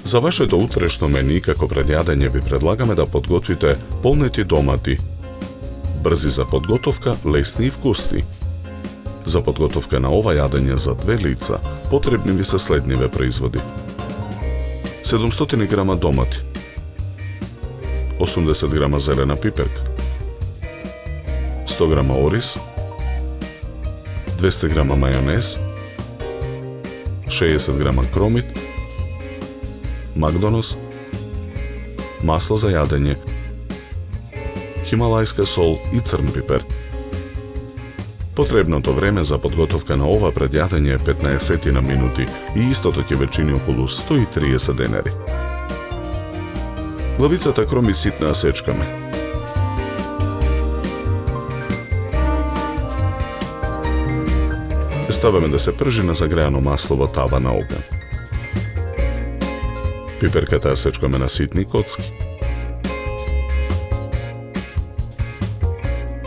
За вашето утрешно мени како предјадење ви предлагаме да подготвите полнети домати. Брзи за подготовка, лесни и вкусни. За подготовка на ова јадење за 2 лица потребни ви се следниве производи: 700 грама домати, 80 грама зелена пиперка, 100 грама ориз, 200 грама мајонез, 60 грама кромит, Макдонос, масло за јадење, хималајска сол и црн пипер. Потребното време за подготовка на ова предјадење е 15 на минути и истото ќе ве чини околу 130 денари. Главицата кромит ситна сечкаме. Ставаме да се пржи на загреано масло во тава на оган. Пиперката ја сечкаме на ситни коцки.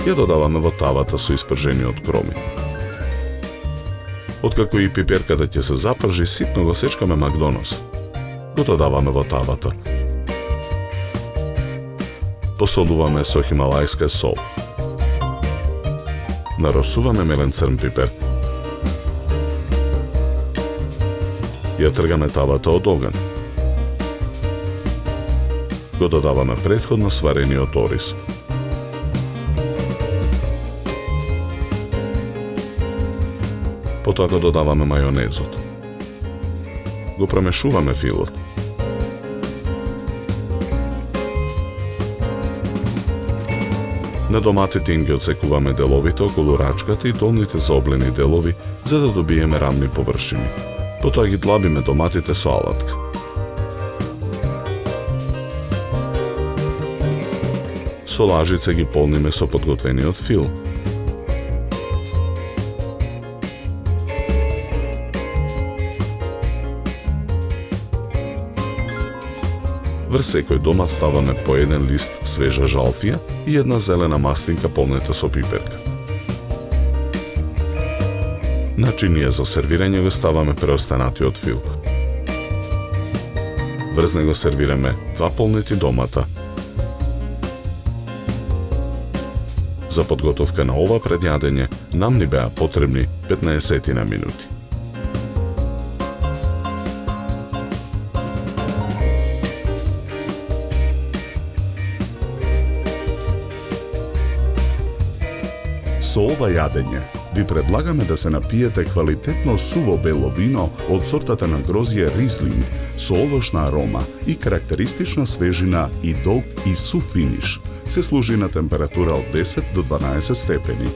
Ја додаваме во тавата со испржениот кромит. Откако и пиперката ќе се запржи, ситно го сечкаме макдонос. Го додаваме во тавата. Посолуваме со хималајска сол. Наросуваме мелен црн пипер. Ја тргаме тавата од оган. Го додаваме претходно сварениот ориз. Потоа го додаваме мајонезот. Го промешуваме филот. На доматите им ги одсекуваме деловите околу рачката и долните заоблени делови, за да добиеме рамни површини. Потоа ги длабиме доматите со алатка. Со лажица ги полниме со подготвениот фил. Врз секој домат ставаме по еден лист свежа жалфија и една зелена маслинка полнета со пиперка. На чинија за сервирање го ставаме преостанатиот фил. Врз него сервираме 2 полнети домата. За подготовка на ова предјадење нам ни беа потребни 15 на минути. Со ова јадење ви предлагаме да се напиете квалитетно суво бело вино од сортата на грозје Ризлинг со овошна арома и карактеристична свежина и долг и сув финиш. Се служи на температура од 10 до 12 степени.